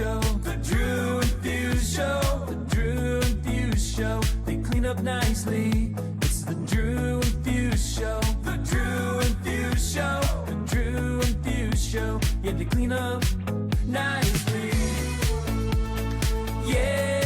Show. The Drew and Fuse Show. The Drew and Fuse Show. They clean up nicely. It's the Drew and Fuse Show. The Drew and Fuse Show. The Drew and Fuse Show. Yeah, they clean up nicely. Yeah.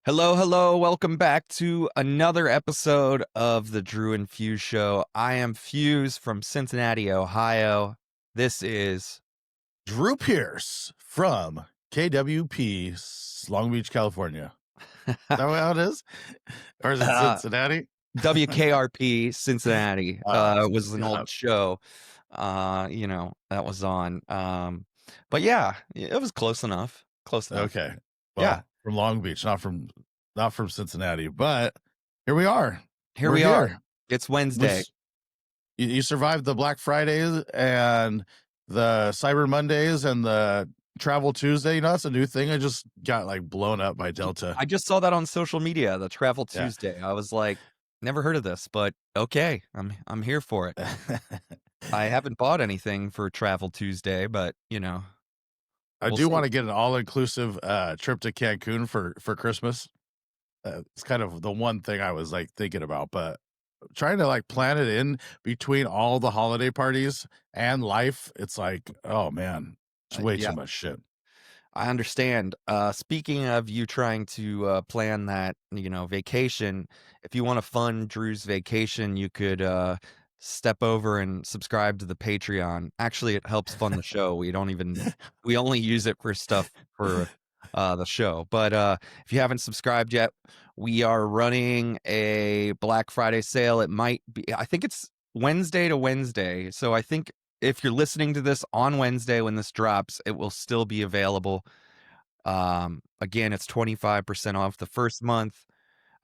Hello, welcome back to another episode of the Drew and Fuse Show. I am Fuse from Cincinnati, Ohio. This is Drew Pierce from KWP, Long Beach, California. Is that how it is? Or is it Cincinnati? WKRP Cincinnati. Was an old show, that was on. But yeah, it was close enough. Okay. Well, yeah. From Long Beach, not from Cincinnati, but here we are. We're here. It's Wednesday. You survived the Black Fridays and the Cyber Mondays and the Travel Tuesday. You know, that's a new thing. I just got like blown up by Delta. I just saw that on social media, the Travel Tuesday. I was like, never heard of this, but okay, I'm here for it. I haven't bought anything for Travel Tuesday, but I do want to get an all-inclusive trip to Cancun for Christmas. It's kind of the one thing I was like thinking about, but trying to like plan it in between all the holiday parties and life, it's like, oh man, it's way too much shit. I understand. Speaking of you trying to plan that, vacation, if you want to fund Drew's vacation, you could step over and subscribe to the Patreon. Actually, it helps fund the show. We only use it for stuff for the show. But if you haven't subscribed yet, we are running a Black Friday sale. It might be, I think it's Wednesday to Wednesday. So I think if you're listening to this on Wednesday when this drops, it will still be available. Again, it's 25% off the first month.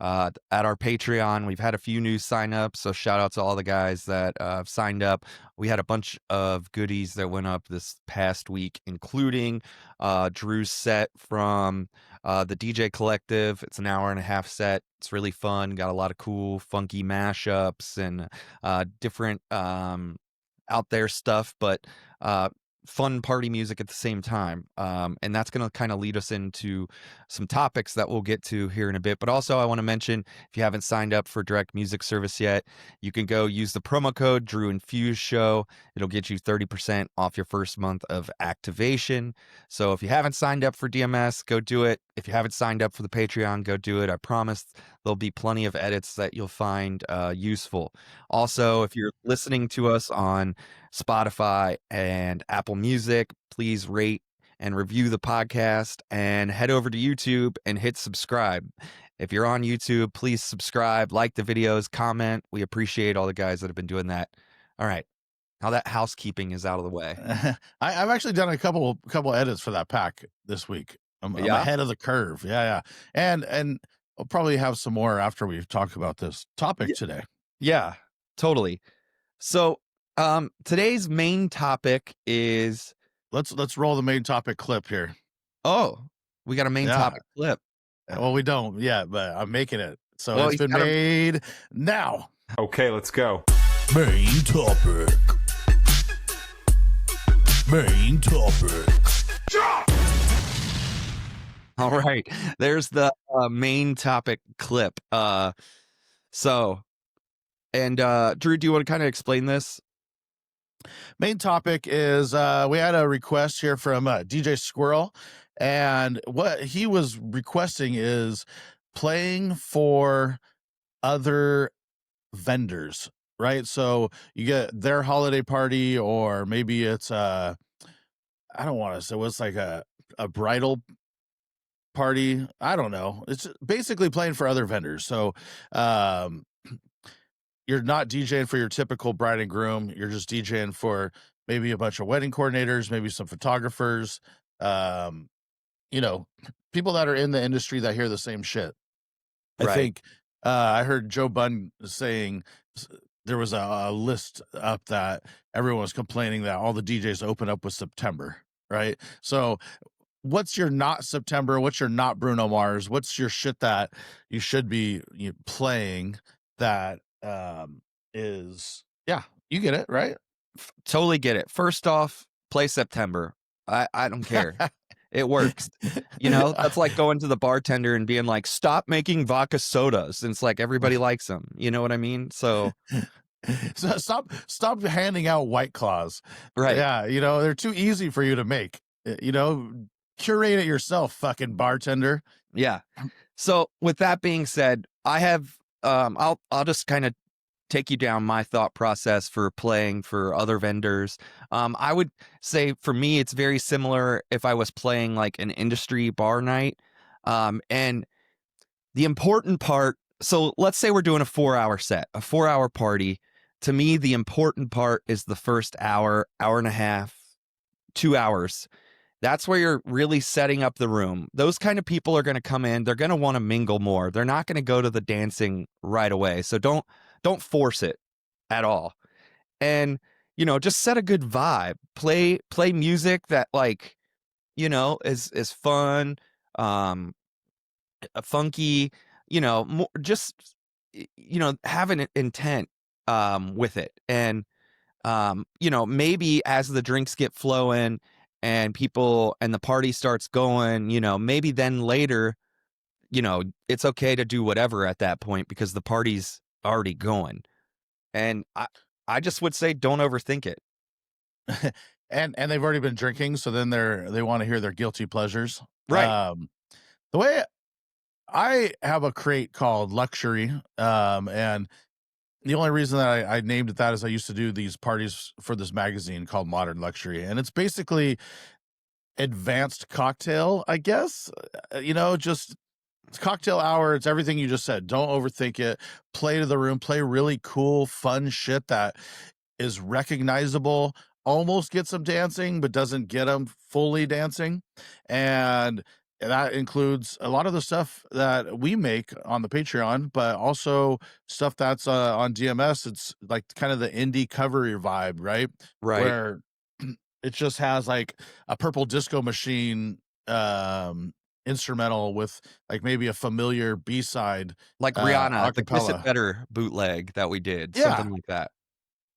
At our Patreon, we've had a few new signups, so shout out to all the guys that have signed up. We had a bunch of goodies that went up this past week, including Drew's set from the DJ Collective. It's an hour-and-a-half set. It's really fun. Got a lot of cool, funky mashups and different out there stuff, but fun party music at the same time. And that's going to kind of lead us into some topics that we'll get to here in a bit. But also I want to mention, if you haven't signed up for direct music service yet, you can go use the promo code Drew and Fuse Show. It'll get you 30% off your first month of activation. So if you haven't signed up for DMS, go do it. If you haven't signed up for the Patreon, go do it. I promise there'll be plenty of edits that you'll find useful. Also, if you're listening to us on Spotify and Apple Music, please rate and review the podcast and head over to YouTube and hit subscribe. If you're on YouTube, please subscribe, like the videos, comment. We appreciate all the guys that have been doing that. All right. Now that housekeeping is out of the way. I've actually done a couple edits for that pack this week. I'm ahead of the curve. Yeah. And I'll probably have some more after we've talked about this topic today. Yeah, totally. So today's main topic is let's roll the main topic clip here. Oh, we got a main topic clip. Well, we don't yet, but I'm making it. So it's been made now. Okay, let's go. Main topic. Main topic. All right. There's the main topic clip. Drew, do you want to kind of explain this? Main topic is we had a request here from DJ Squirrel, and what he was requesting is playing for other vendors, right? So you get their holiday party, or maybe it's I don't want to say what's like a bridal party. I don't know. It's basically playing for other vendors. So you're not DJing for your typical bride and groom. You're just DJing for maybe a bunch of wedding coordinators, maybe some photographers, people that are in the industry that hear the same shit. I think I heard Joe Bunn saying there was a list up that everyone was complaining that all the DJs open up with September, right? So what's your not September? What's your not Bruno Mars? What's your shit that you should be playing that is, yeah, you get it, right? Totally get it. First off, play September. I don't care. It works. You know, that's like going to the bartender and being like, stop making vodka sodas. And it's like everybody likes them. You know what I mean? So So stop handing out White Claws. right. Yeah, they're too easy for you to make. Curate it yourself, fucking bartender. Yeah. So with that being said, I have I'll just kind of take you down my thought process for playing for other vendors. I would say for me, it's very similar if I was playing like an industry bar night. And the important part, so let's say we're doing a 4-hour set, a 4-hour party. To me, the important part is the first hour, hour and a half, 2 hours. That's where you're really setting up the room. Those kind of people are going to come in. They're going to want to mingle more. They're not going to go to the dancing right away. So don't force it at all. And, just set a good vibe. Play music that like, is fun, funky, more, just, have an intent with it. And, maybe as the drinks get flowing and people and the party starts going, maybe then later, it's okay to do whatever at that point because the party's already going. And I just would say don't overthink it. and they've already been drinking, so then they want to hear their guilty pleasures. Right. The way I have a crate called Luxury, and the only reason that I named it that is I used to do these parties for this magazine called Modern Luxury, and it's basically advanced cocktail, I guess. Just it's cocktail hour. It's everything you just said. Don't overthink it. Play to the room. Play really cool, fun shit that is recognizable. Almost gets them dancing, but doesn't get them fully dancing. And that includes a lot of the stuff that we make on the Patreon, but also stuff that's on DMS. It's like kind of the indie cover vibe, right? Right. Where it just has like a purple disco machine instrumental with like maybe a familiar B-side, like Rihanna, the Kiss It acapella. Better bootleg that we did, Yeah. something like that.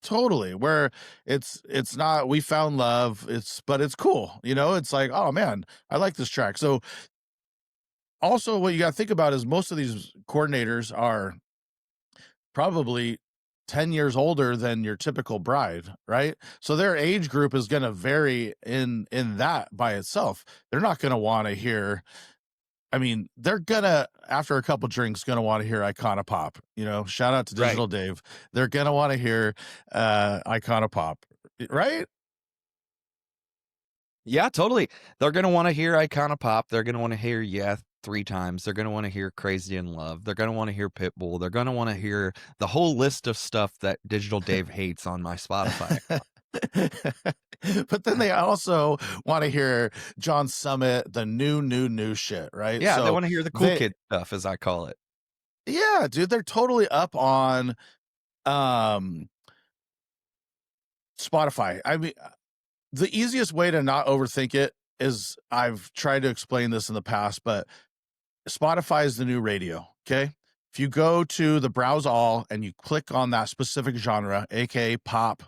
Totally, where it's not we found love, but it's cool. It's like, oh man, I like this track. So also what you got to think about is most of these coordinators are probably 10 years older than your typical bride, right? So their age group is going to vary in that by itself. They're not going to want to hear, I mean, they're gonna, after a couple drinks, gonna want to hear 𝐼CONOPOP. Shout out to Right. Digital Dave. They're gonna want to hear 𝐼CONOPOP, right? Yeah, totally. They're going to want to hear 𝐼CONOPOP. They're going to want to hear Yeah 3 times. They're going to want to hear Crazy in Love. They're going to want to hear Pitbull. They're going to want to hear the whole list of stuff that Digital Dave hates on my Spotify. But then they also want to hear John Summit, the new shit, right? Yeah, they So want to hear the cool kid stuff, as I call it. yeah, dude, they're totally up on Spotify. I mean, the easiest way to not overthink it is, I've tried to explain this in the past, but Spotify is the new radio. Okay. If you go to the browse all and you click on that specific genre, aka pop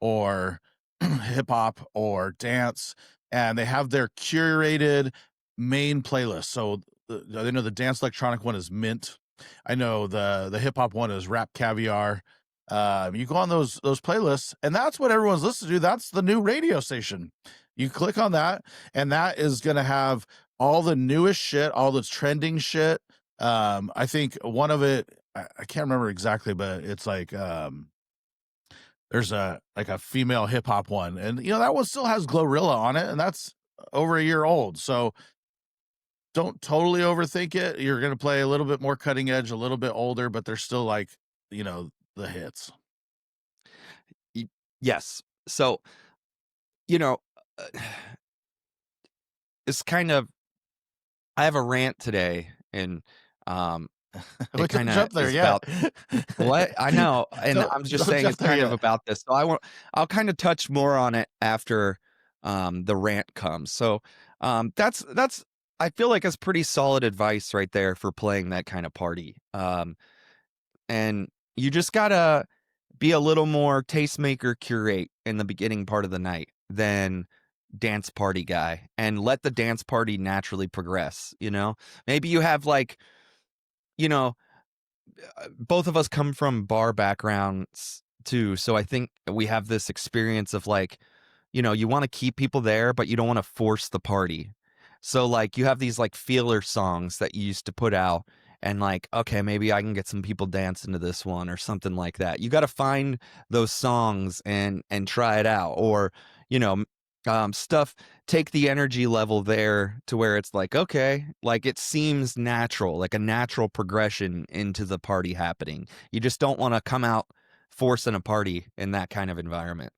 or hip hop or dance, and they have their curated main playlist. So I know the dance electronic one is Mint. I know the hip hop one is Rap Caviar. You go on those playlists, and that's what everyone's listening to. That's the new radio station. You click on that, and that is going to have all the newest shit, all the trending shit. I think one of it, I can't remember exactly, but it's like there's a female hip hop one, and that one still has Glorilla on it, and that's over a year old. So don't totally overthink it. You're going to play a little bit more cutting edge, a little bit older, but they're still like the hits. Yes. So, it's kind of, I have a rant today, and We It don't kind of jump there is yet. about what I know, and Don't I'm just don't saying jump it's there kind of yet. about this. So I'll kind of touch more on it after the rant comes. So that's I feel like it's pretty solid advice right there for playing that kind of party. And you just gotta be a little more tastemaker curate in the beginning part of the night than dance party guy, and let the dance party naturally progress, you know? Maybe you have like, you know, both of us come from bar backgrounds too, so I think we have this experience of like, you know, you want to keep people there, but you don't want to force the party. So like you have these like feeler songs that you used to put out, and like, okay, maybe I can get some people dancing to this one or something like that. You got to find those songs and try it out, or you know, stuff. Take the energy level there to where it's like, okay, like it seems natural, like a natural progression into the party happening. You just don't want to come out forcing a party in that kind of environment.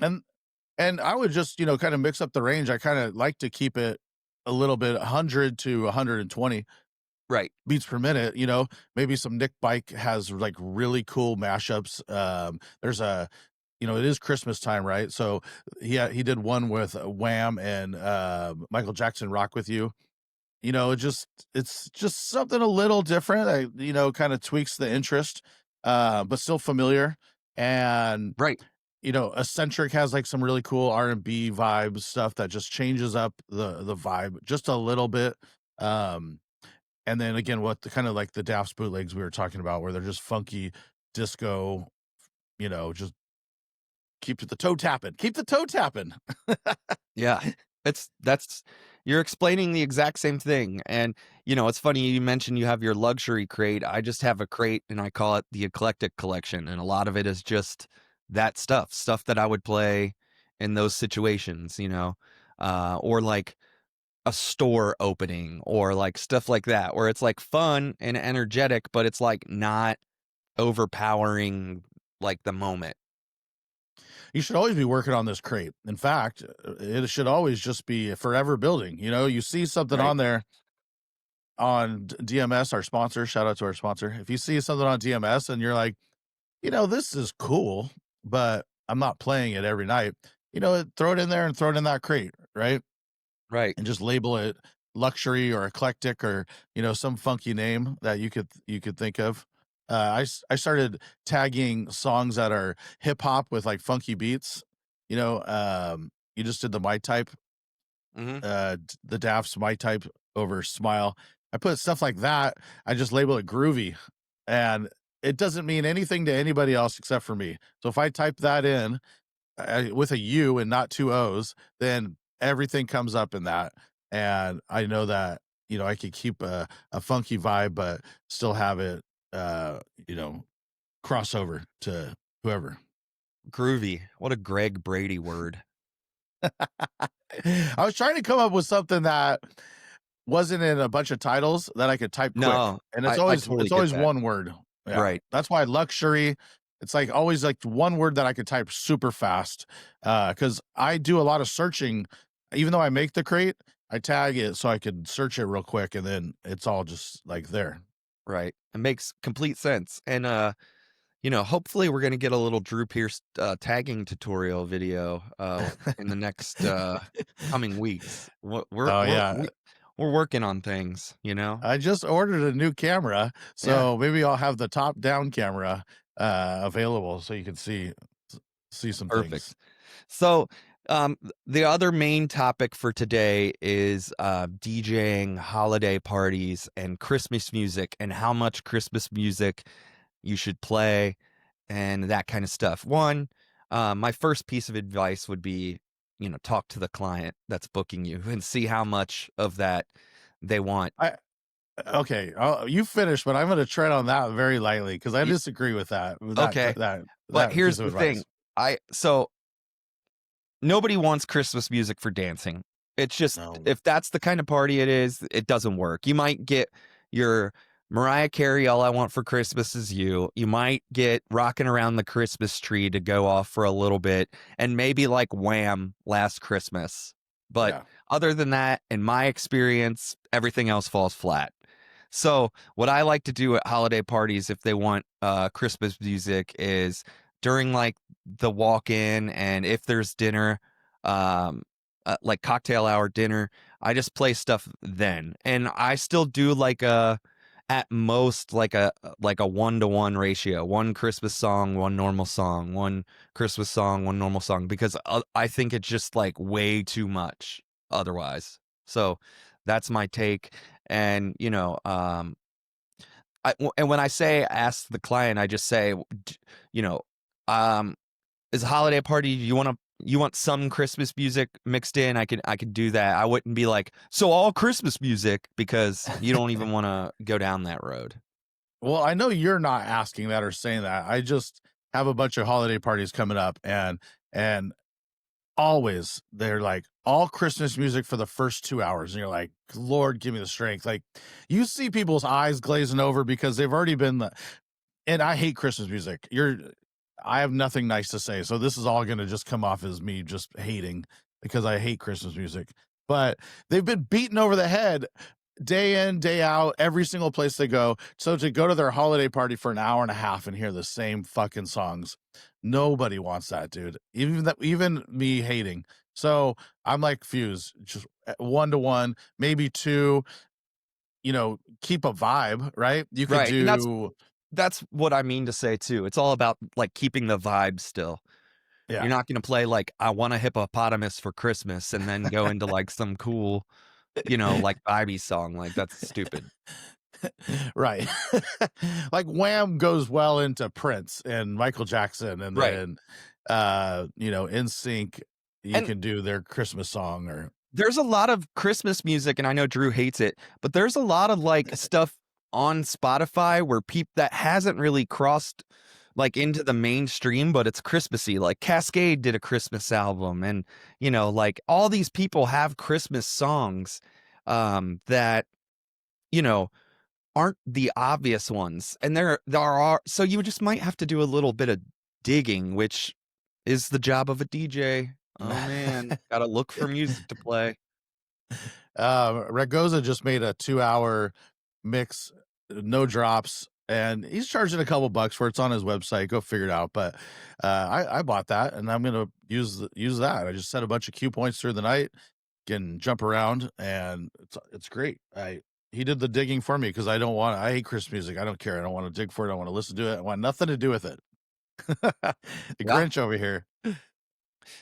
And and I would just, kind of mix up the range. I kind of like to keep it a little bit 100 to 120 Right. beats per minute. Maybe some Nick Bike has like really cool mashups. There's it is Christmas time, right? So he did one with Wham and Michael Jackson, Rock With You. It's just something a little different. Kind of tweaks the interest, but still familiar. And Right. Eccentric has like some really cool R&B vibe stuff that just changes up the vibe just a little bit. And then again, what the kind of like the DAFS bootlegs we were talking about, where they're just funky disco, just keep the toe tapping. Keep the toe tapping. Yeah. That's you're explaining the exact same thing. And it's funny you mentioned you have your luxury crate. I just have a crate and I call it the eclectic collection. And a lot of it is just that stuff that I would play in those situations, or like a store opening or like stuff like that, where it's like fun and energetic, but it's like not overpowering like the moment. You should always be working on this crate. In fact, it should always just be forever building. You see something Right. on there on DMS, our sponsor, shout out to our sponsor. If you see something on DMS and you're like, this is cool, but I'm not playing it every night, throw it in there and throw it in that crate, right? Right. And just label it luxury or eclectic or, some funky name that you could think of. I started tagging songs that are hip hop with like funky beats. You just did the my type, Mm-hmm. the DAFS my type over Smile. I put stuff like that. I just label it groovy, and it doesn't mean anything to anybody else except for me. So if I type that in with a U and not two O's, then everything comes up in that, and I know that I could keep a funky vibe, but still have it crossover to whoever. Groovy. What a Greg Brady word. I was trying to come up with something that wasn't in a bunch of titles that I could type quick, No, and I totally it's get always that. one word. Yeah. Right. That's why luxury. It's like always like one word that I could type super fast, because I do a lot of searching. Even though I make the crate, I tag it so I could search it real quick, and then it's all just like there. Right. It makes complete sense. And hopefully we're gonna get a little Drew Pierce tagging tutorial video in the next coming weeks. We're working on things, I just ordered a new camera, so maybe I'll have the top down camera available so you can see some Perfect. things. So the other main topic for today is DJing, holiday parties, and Christmas music, and how much Christmas music you should play and that kind of stuff. One, my first piece of advice would be, talk to the client that's booking you and see how much of that they want. Okay, you finish, but I'm going to tread on that very lightly because I disagree with that. Okay, but here's the thing. So nobody wants Christmas music for dancing. It's just, if that's the kind of party it is, it doesn't work. You might get your Mariah Carey, All I Want for Christmas Is You. You might get Rocking Around the Christmas Tree to go off for a little bit, and maybe like Wham! Last Christmas. But other than that, in my experience, everything else falls flat. So what I like to do at holiday parties if they want Christmas music is during like the walk-in, and if there's dinner, like cocktail hour dinner, I just play stuff then. And I still do like a at most like a 1-to-1 ratio. One Christmas song, one normal song, one Christmas song, one normal song, because I think it's just like way too much otherwise. So that's my take. And and when I say ask the client, I just say, you know, is a holiday party, you want some Christmas music mixed in, I could do that. I wouldn't be like, so all Christmas music, because you don't even want to go down that road. Well, I know you're not asking that or saying that. I just have a bunch of holiday parties coming up, and always they're like all Christmas music for the first 2 hours, and you're like, Lord, give me the strength. Like, you see people's eyes glazing over because they've already been and I hate Christmas music. I have nothing nice to say, so this is all going to just come off as me just hating because I hate Christmas music. But they've been beaten over the head day in, day out, every single place they go. So to go to their holiday party for an hour and a half and hear the same fucking songs, nobody wants that, dude. Even me hating. So I'm like, Fuse, just 1-to-1, maybe 2. Keep a vibe, right? You could Right. And do. that's what I mean to say too. It's all about like keeping the vibe still. Yeah. You're not going to play like I want a hippopotamus for Christmas and then go into like some cool, like vibey song. Like that's stupid. Right. Like Wham goes well into Prince and Michael Jackson, and Right. then NSYNC, you And can do their Christmas song. Or there's a lot of Christmas music, and I know Drew hates it, but there's a lot of like stuff on Spotify where that hasn't really crossed like into the mainstream, but it's Christmassy. Like Cascade did a Christmas album, and like all these people have Christmas songs that aren't the obvious ones, and there are, so you just might have to do a little bit of digging, which is the job of a DJ. Oh man, gotta look for music to play. 𝐟𝐸𝐺 just made a 2-hour mix, no drops, and he's charging a couple bucks for it. It's on his website. Go figure it out. But I bought that, and I'm gonna use that. I just set a bunch of cue points through the night, can jump around, and it's great. He did the digging for me because I hate Christmas music. I don't care. I don't want to dig for it. I don't want to listen to it. I want nothing to do with it. The Grinch over here.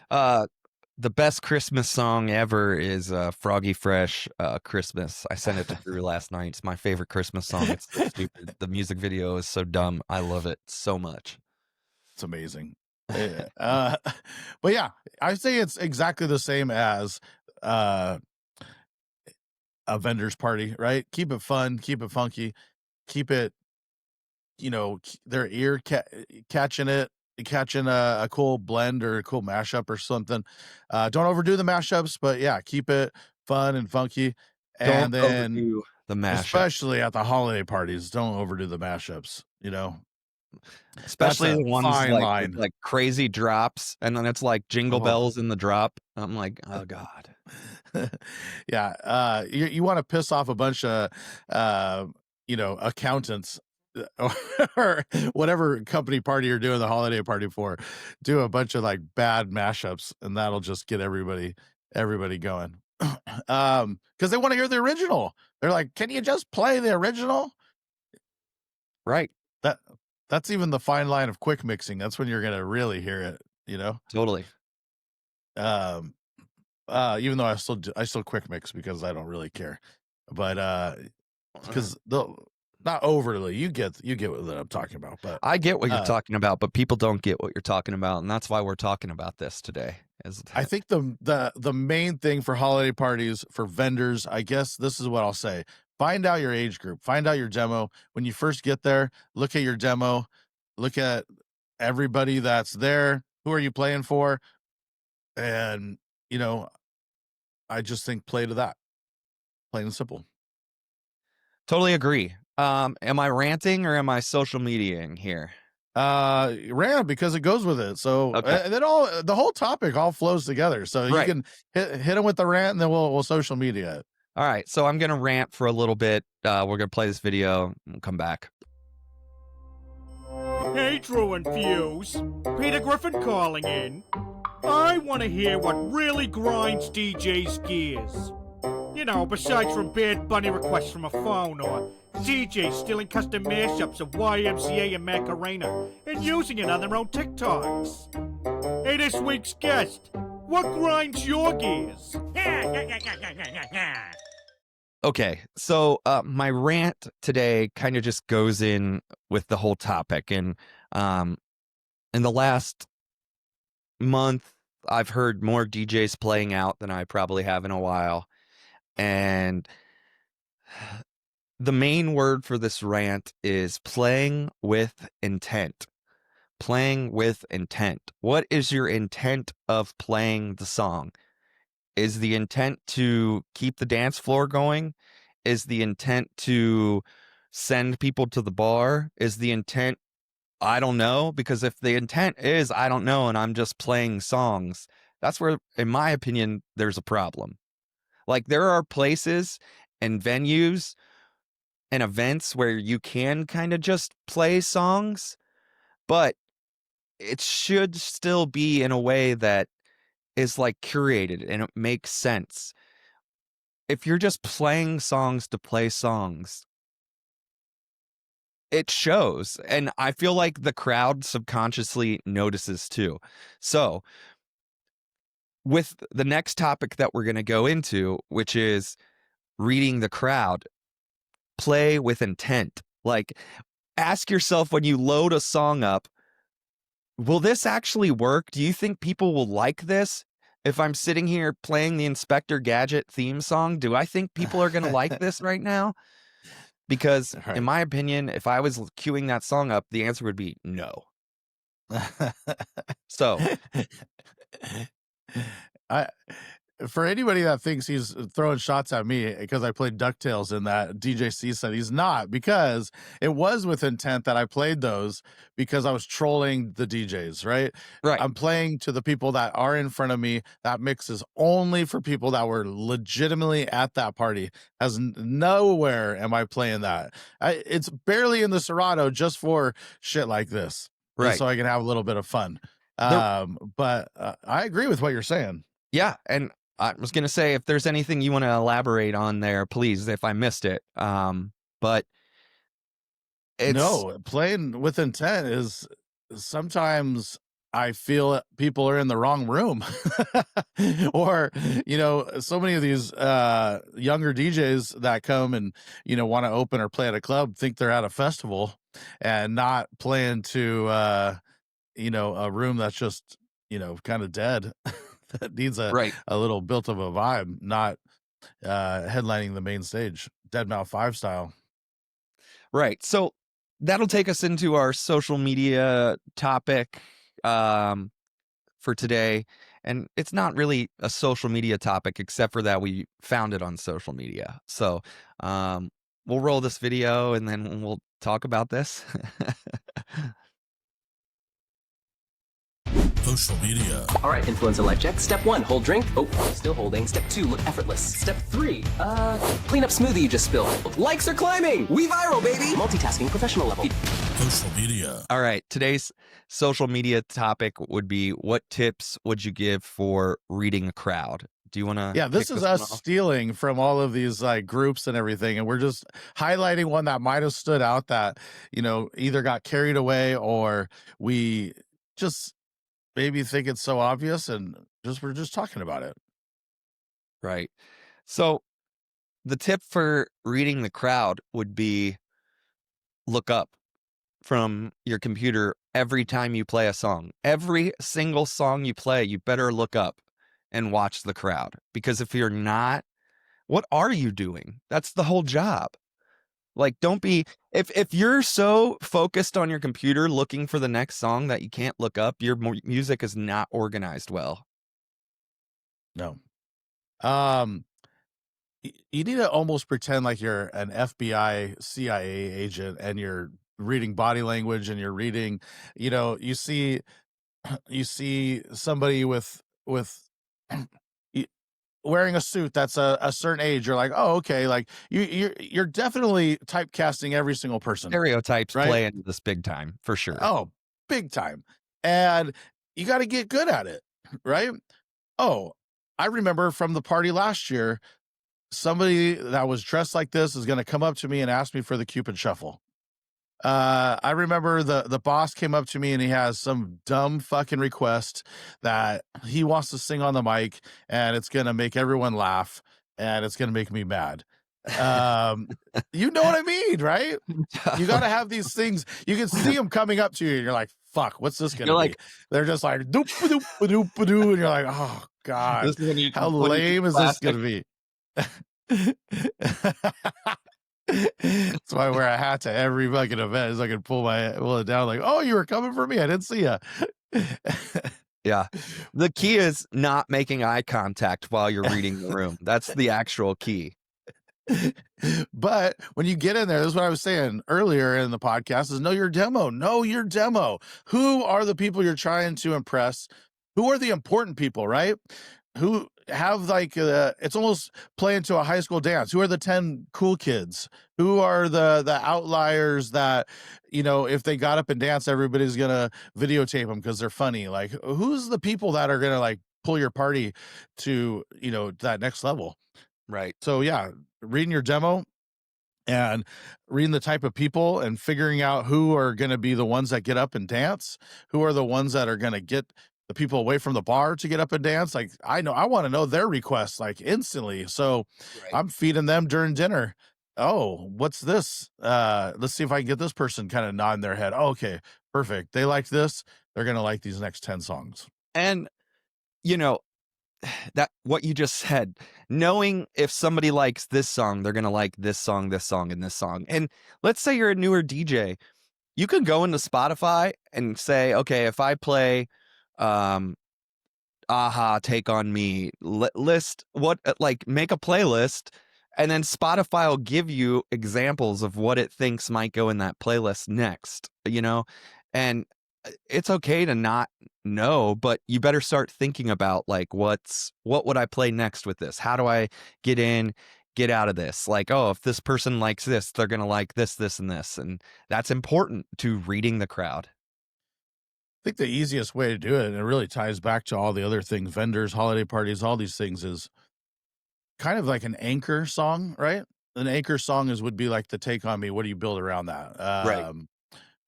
The best Christmas song ever is Froggy Fresh Christmas. I sent it to Drew last night. It's my favorite Christmas song. It's so stupid. The music video is so dumb. I love it so much. It's amazing. But yeah, I say it's exactly the same as a vendor's party, right? Keep it fun, keep it funky, keep it, their ear catching a cool blend or a cool mashup or something. Don't overdo the mashups, but yeah, keep it fun and funky. And Don't then overdo the mashup, especially at the holiday parties, don't overdo the mashups, especially That's a the ones fine like line. like crazy drops, and then it's like jingle bells in the drop. I'm like, oh god. Yeah, you want to piss off a bunch of accountants or whatever company party you're doing the holiday party for. Do a bunch of like bad mashups, and that'll just get everybody going. Because they want to hear the original. They're like, can you just play the original? Right. That's even the fine line of quick mixing. That's when you're gonna really hear it. Totally. Even though I still quick mix because I don't really care, but because not overly, you get what I'm talking about. But I get what you're talking about, but people don't get what you're talking about, and that's why we're talking about this today. I think the main thing for holiday parties for vendors, I guess this is what I'll say: find out your age group, find out your demo. When you first get there, look at your demo, look at everybody that's there. Who are you playing for? And I just think play to that, plain and simple. Totally agree. Am I ranting or am I social mediaing here? Rant, because it goes with it. So Okay. and then the whole topic all flows together. So Right. you can hit them with the rant, and then we'll social media it. All right, so I'm gonna rant for a little bit. We're gonna play this video and come back. Hey, Drew and Fuse. Peter Griffin calling in. I want to hear what really grinds DJ's gears. You know, besides from Bad Bunny requests from a phone or DJ stealing custom mashups of YMCA and Macarena and using it on their own TikToks. Hey, this week's guest, what grinds your gears? Okay, so my rant today kind of just goes in with the whole topic, and in the last month, I've heard more DJs playing out than I probably have in a while, and the main word for this rant is playing with intent. Playing with intent. What is your intent of playing the song? Is the intent to keep the dance floor going? Is the intent to send people to the bar? Is the intent, I don't know? Because if the intent is, I don't know, and I'm just playing songs, that's where, in my opinion, there's a problem. Like, there are places and venues and events where you can kind of just play songs, but it should still be in a way that is like curated and it makes sense. If you're just playing songs to play songs, it shows. And I feel like the crowd subconsciously notices too. So with the next topic that we're going to go into, which is reading the crowd, play with intent. Like, ask yourself when you load a song up, will this actually work? Do you think people will like this? If I'm sitting here playing the Inspector Gadget theme song, do I think people are going to like this right now? Because in my opinion, if I was queuing that song up, the answer would be no. So for anybody that thinks he's throwing shots at me because I played DuckTales in that DJC set, he's not, because it was with intent that I played those because I was trolling the DJs, right? Right. I'm playing to the people that are in front of me. That mix is only for people that were legitimately at that party. As nowhere am I playing that. It's barely in the Serato just for shit like this. Right. So I can have a little bit of fun. But I agree with what you're saying. Yeah, and I was going to say, if there's anything you want to elaborate on there, please, if I missed it. But it's... No, playing with intent is sometimes I feel people are in the wrong room. Or, you know, so many of these younger DJs that come and, you know, want to open or play at a club think they're at a festival and not playing to, you know, a room that's just, you know, kind of dead. That needs a little built of a vibe, not headlining the main stage, Deadmau 5 style. Right. So that'll take us into our social media topic for today. And it's not really a social media topic, except for that we found it on social media. So we'll roll this video and then we'll talk about this. Social media. All right, influencer life check. Step 1, hold drink. Oh, still holding. Step 2, look effortless. Step 3, clean up smoothie you just spilled. Likes are climbing. We viral, baby. Multitasking, professional level. Social media. All right, today's social media topic would be, what tips would you give for reading a crowd? Do you want to? Yeah, this is us stealing from all of these like groups and everything, and we're just highlighting one that might have stood out that, you know, either got carried away or we just maybe think it's so obvious and we're just talking about it. Right. So the tip for reading the crowd would be, look up from your computer every time you play a song. Every single song you play, you better look up and watch the crowd. Because if you're not, what are you doing? That's the whole job. Like, don't be, if you're so focused on your computer looking for the next song that you can't look up, your music is not organized well. No. You need to almost pretend like you're an FBI, CIA agent and you're reading body language and you're reading, you know, you see somebody with wearing a suit that's a certain age, you're like, oh, okay, like you're definitely typecasting every single person, Stereotypes right? play into this big time for sure. Oh, big time. And you got to get good at it, right? Oh, I remember from the party last year, somebody that was dressed like this is going to come up to me and ask me for the Cupid shuffle. I remember the boss came up to me and he has some dumb fucking request that he wants to sing on the mic, and it's going to make everyone laugh, and it's going to make me mad. You know what I mean, right? You got to have these things. You can see them coming up to you, and you're like, fuck, what's this going to be? like, They're just like, doop, doop, doop, doop, and you're like, oh, God, this is when you, how when you lame is this going to be? That's why I wear a hat to every fucking event, so I can pull it down like, oh, you were coming for me, I didn't see you. Yeah, the key is not making eye contact while you're reading the room. That's the actual key. But when you get in there, this is what I was saying earlier in the podcast, is know your demo. Who are the people you're trying to impress? Who are the important people, right? Who have like it's almost playing to a high school dance. Who are the 10 cool kids? Who are the outliers that, if they got up and danced, everybody's gonna videotape them because they're funny? Like, who's the people that are gonna like pull your party to that next level? Right. So yeah, reading your demo and reading the type of people and figuring out who are going to be the ones that get up and dance, who are the ones that are going to get the people away from the bar to get up and dance. Like, I want to know their requests like instantly. So Right. I'm feeding them during dinner. Oh, what's this? Let's see if I can get this person kind of nodding their head. Oh, okay, perfect. They like this. They're going to like these next 10 songs. And, that what you just said, knowing if somebody likes this song, they're going to like this song, and this song. And let's say you're a newer DJ, you could go into Spotify and say, okay, if I play 𝐼𝐸 Take on Me, list what, like, make a playlist, and then Spotify will give you examples of what it thinks might go in that playlist next, and it's okay to not know, but you better start thinking about like, what would I play next with this? How do I get out of this? Like, oh, if this person likes this, they're going to like this, and this. And that's important to reading the crowd. I think the easiest way to do it, and it really ties back to all the other things, vendors, holiday parties, all these things, is kind of like an anchor song, right? An anchor song would be like the Take on Me. What do you build around that? Right.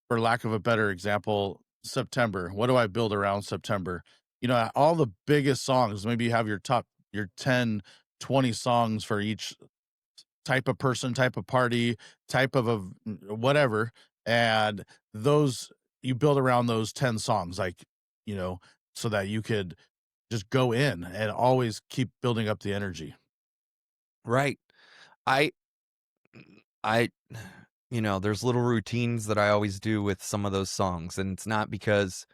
For lack of a better example, September. What do I build around September? All the biggest songs, maybe you have your 10, 20 songs for each type of person, type of party, type of whatever. And those, you build around those 10 songs, like, so that you could just go in and always keep building up the energy. Right. I there's little routines that I always do with some of those songs, and it's not because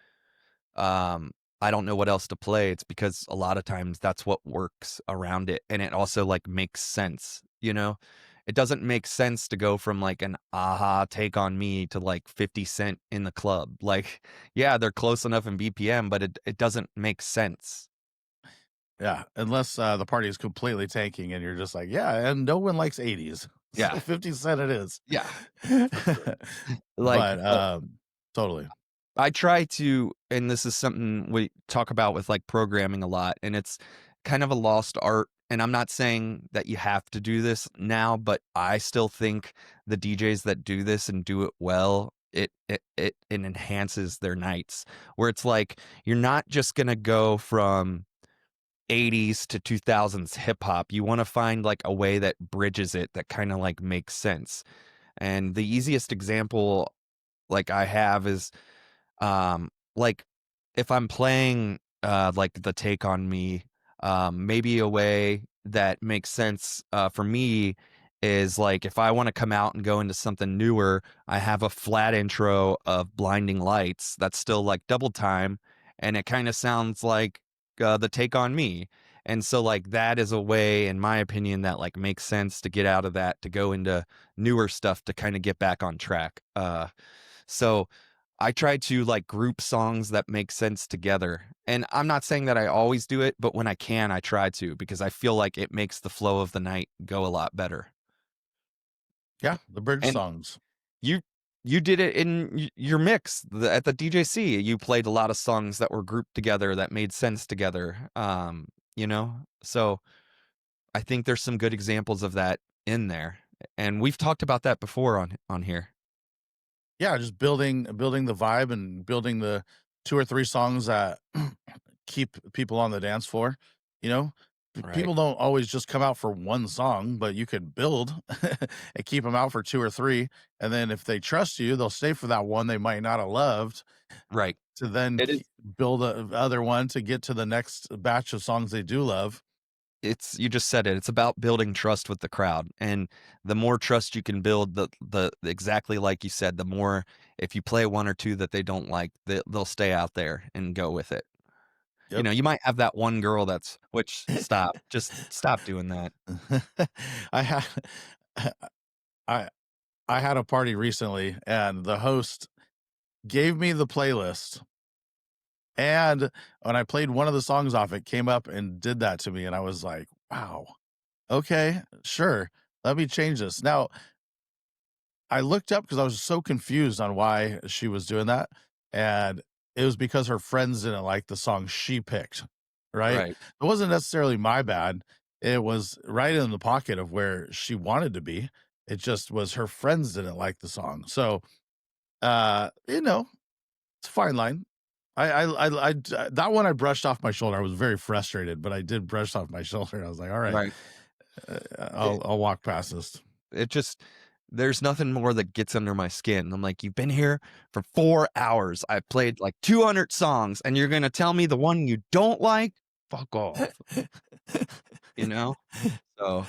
I don't know what else to play. It's because a lot of times that's what works around it, and it also like makes sense. It doesn't make sense to go from like an 𝐼𝐸 Take on Me to like 50 Cent in the club. Like, yeah, they're close enough in BPM, but it doesn't make sense. Yeah, unless the party is completely tanking and you're just like, yeah, and no one likes 80s. Yeah. So 50 Cent it is. Yeah. But totally. I try to, and this is something we talk about with like programming a lot, and it's kind of a lost art. And I'm not saying that you have to do this now, but I still think the DJs that do this and do it well, it enhances their nights, where it's like, you're not just going to go from 80s to 2000s hip hop. You want to find like a way that bridges it, that kind of like makes sense. And the easiest example like I have is like if I'm playing like the Take on Me, maybe a way that makes sense for me is like, if I want to come out and go into something newer, I have a flat intro of Blinding Lights that's still like double time, and it kind of sounds like the Take on Me. And so like that is a way, in my opinion, that like makes sense to get out of that, to go into newer stuff, to kind of get back on track. So I try to like group songs that make sense together. And I'm not saying that I always do it, but when I can, I try to, because I feel like it makes the flow of the night go a lot better. Yeah, the bridge And songs. you did it in your mix at the DJC. You played a lot of songs that were grouped together that made sense together. You know, so I think there's some good examples of that in there, and we've talked about that before on here. Yeah, just building the vibe and building the 2 or 3 songs that keep people on the dance floor. You know, Right. people don't always just come out for one song, but you could build and keep them out for 2 or 3, and then if they trust you, they'll stay for that one they might not have loved, Right. to then It is. build a other one to get to the next batch of songs they do love. You just said it. It's about building trust with the crowd, and the more trust you can build, the exactly like you said, the more, if you play 1 or 2 that they don't like, they'll stay out there and go with it. You Yep. know, you might have that one girl stop, just stop doing that. I had I I had a party recently, and the host gave me the playlist, and when I played one of the songs off, it came up and did that to me, and I was like, wow, okay, sure, let me change this. Now, I looked up because I was so confused on why she was doing that, and it was because her friends didn't like the song she picked, right? Right. It wasn't necessarily my bad. It was right in the pocket of where she wanted to be. It just was her friends didn't like the song. So, you know, it's a fine line. I that one I brushed off my shoulder. I was very frustrated, but I did brush off my shoulder. I was like, all right, Right. I'll walk past this. It just, there's nothing more that gets under my skin. I'm like, you've been here for 4 hours. I played like 200 songs, and you're going to tell me the one you don't like? Fuck off. You know? So,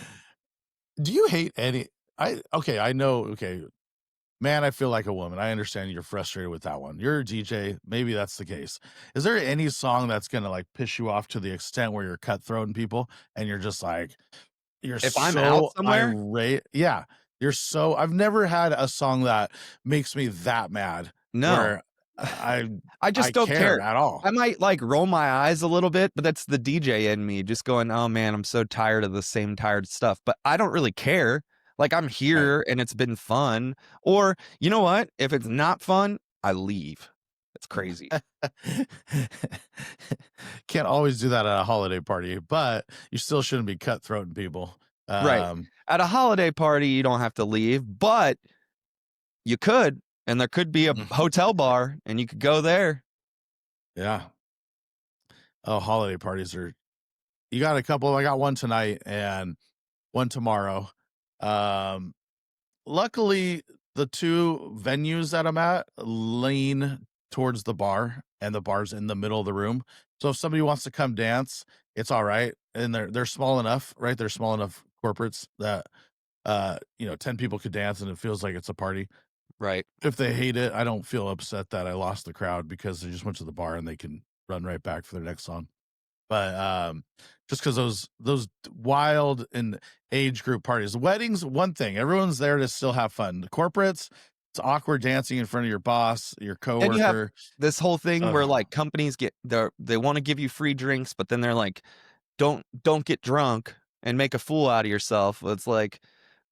Do you hate any? I know. Okay, man, I feel like a woman. I understand you're frustrated with that one. You're a DJ. Maybe that's the case. Is there any song that's gonna like piss you off to the extent where you're cutthroating people and you're just like, you're if I'm so out somewhere, irate? Yeah, you're so. I've never had a song that makes me that mad. no, Where I I don't care. at all. I might like roll my eyes a little bit, but that's the DJ in me just going, oh man, I'm so tired of the same tired stuff. But I don't really care. Like, I'm here and it's been fun. Or, you know what? If it's not fun, I leave. It's crazy. Can't always do that at a holiday party, but you still shouldn't be cutthroating people. Right. At a holiday party, you don't have to leave, but you could. And there could be a hotel bar and you could go there. Yeah. Oh, holiday parties are, you got a couple. I got one tonight and one tomorrow. Luckily, the 2 venues that I'm at lean towards the bar, and the bar's in the middle of the room. So if somebody wants to come dance, it's all right. And they're small enough, right? They're small enough corporates that 10 people could dance and it feels like it's a party. Right. If they hate it, I don't feel upset that I lost the crowd because they just went to the bar and they can run right back for their next song. But just because those wild and age group parties, weddings, one thing, everyone's there to still have fun. The corporates, it's awkward dancing in front of your boss, your coworker. And you have this whole thing where like companies they want to give you free drinks, but then they're like, don't get drunk and make a fool out of yourself. It's like,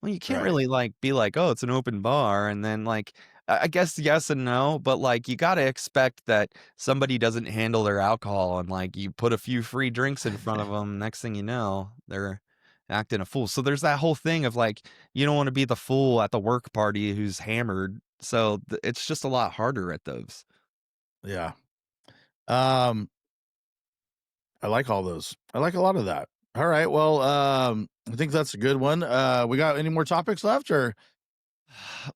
well, you can't really like be like, oh, it's an open bar, and then like, I guess yes and no, but like you got to expect that somebody doesn't handle their alcohol, and like you put a few free drinks in front of them, next thing you know, they're acting a fool. So there's that whole thing of like, you don't want to be the fool at the work party who's hammered. So it's just a lot harder at those. Yeah. I like all those. I like a lot of that. All right. Well, I think that's a good one. We got any more topics left, or?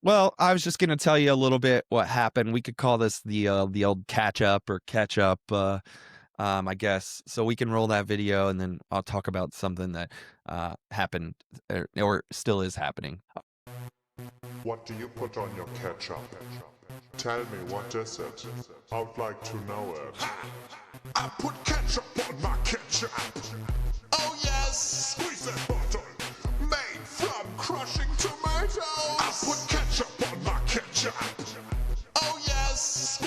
Well, I was just going to tell you a little bit what happened. We could call this the old catch up, I guess. So we can roll that video, and then I'll talk about something that happened or still is happening. What do you put on your ketchup? Tell me, what is it? I'd like to know it. I put ketchup on my ketchup. Oh yes, squeeze that bottle. Made from crushing tomatoes. I put ketchup on my ketchup. Oh yes.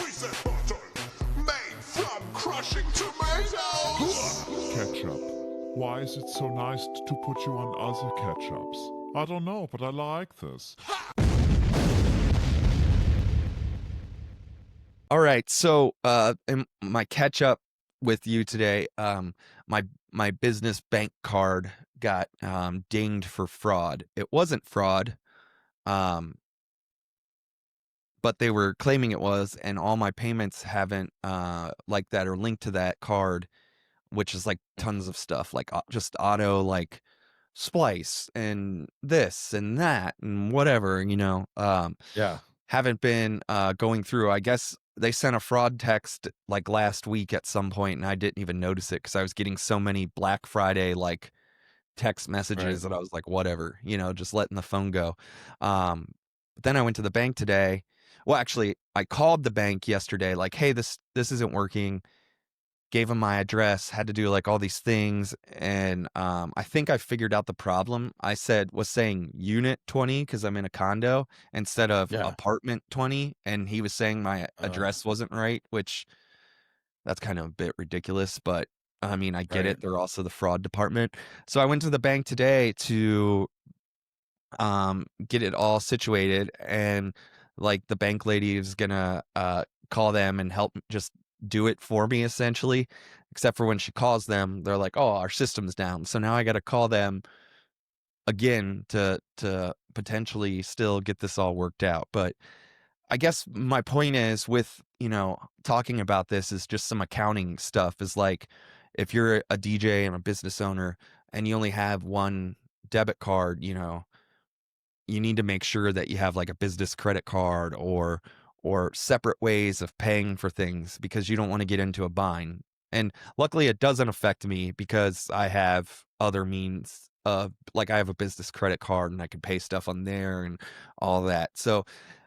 Ketchup. Why is it so nice to put you on other ketchups? I don't know, but I like this. All right, so in my catch up with you today, my business bank card got dinged for fraud. It wasn't fraud, but they were claiming it was, and all my payments haven't like that are linked to that card, which is like tons of stuff, like just auto like splice and this and that and whatever, Yeah. haven't been going through. I guess they sent a fraud text like last week at some point, and I didn't even notice it because I was getting so many Black Friday like text messages that I was like, whatever, just letting the phone go. But then I went to the bank today. Well, actually, I called the bank yesterday, like, hey, this isn't working. Gave them my address, had to do like all these things, and I think I figured out the problem. I was saying unit 20 because I'm in a condo instead of apartment 20, and he was saying my address wasn't right, which that's kind of a bit ridiculous, but I mean, I get it. They're also the fraud department. So I went to the bank today to get it all situated, and like the bank lady is gonna call them and help just do it for me essentially, except for when she calls them, they're like, oh, our system's down. So now I got to call them again to potentially still get this all worked out. But I guess my point is with, talking about this is just some accounting stuff, is like, if you're a DJ and a business owner and you only have one debit card, you need to make sure that you have like a business credit card or separate ways of paying for things, because you don't want to get into a bind. And luckily it doesn't affect me because I have other means of, like, I have a business credit card and I can pay stuff on there and all that. So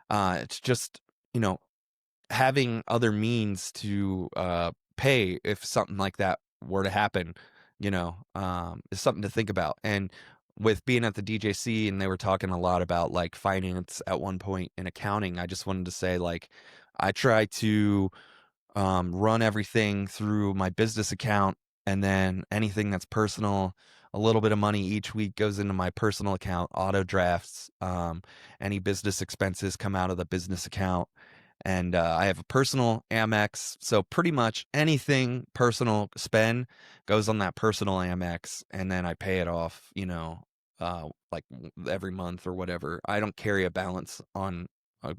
it's just, having other means to pay if something like that were to happen, is something to think about. And with being at the DJC, and they were talking a lot about like finance at one point in accounting, I just wanted to say, like, I try to run everything through my business account, and then anything that's personal, a little bit of money each week goes into my personal account, auto drafts. Any business expenses come out of the business account. And I have a personal Amex, so pretty much anything personal spend goes on that personal Amex, and then I pay it off, like every month or whatever. I don't carry a balance on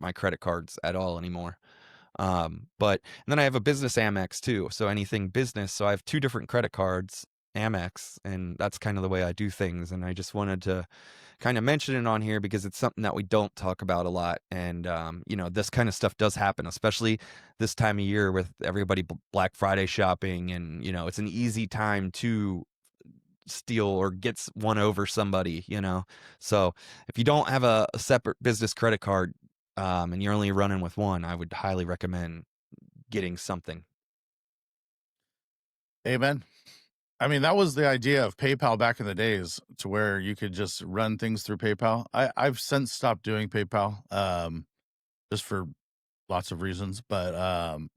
my credit cards at all anymore. But and then I have a business Amex too, so anything business. So I have two different credit cards, Amex, and that's kind of the way I do things. And I just wanted to kind of mention it on here because it's something that we don't talk about a lot. And this kind of stuff does happen, especially this time of year with everybody Black Friday shopping, and it's an easy time to steal or gets one over somebody, so if you don't have a separate business credit card and you're only running with one, I would highly recommend getting something. Amen. I mean, that was the idea of PayPal back in the days, to where you could just run things through PayPal. I've since stopped doing PayPal, just for lots of reasons, but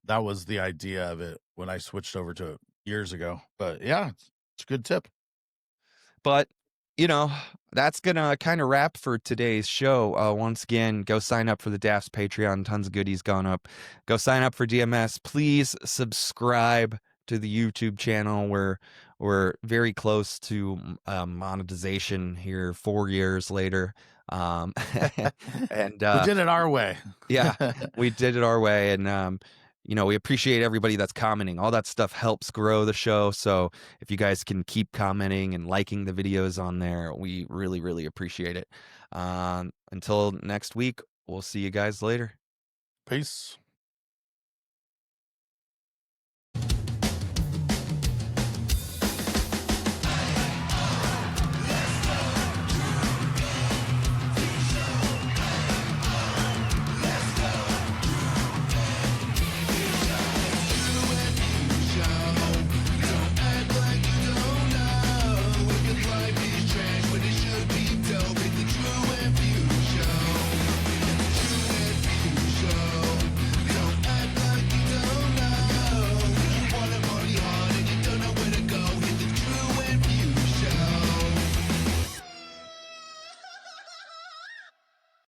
that was the idea of it when I switched over to it years ago. But yeah, it's a good tip. But that's gonna kind of wrap for today's show. Once again, go sign up for the DAFS Patreon. Tons of goodies gone up. Go sign up for DMS. Please subscribe to the YouTube channel. We're very close to monetization here 4 years later. And we did it our way. Yeah, we did it our way. And we appreciate everybody that's commenting. All that stuff helps grow the show. So if you guys can keep commenting and liking the videos on there, we really, really appreciate it. Until next week, we'll see you guys later. Peace.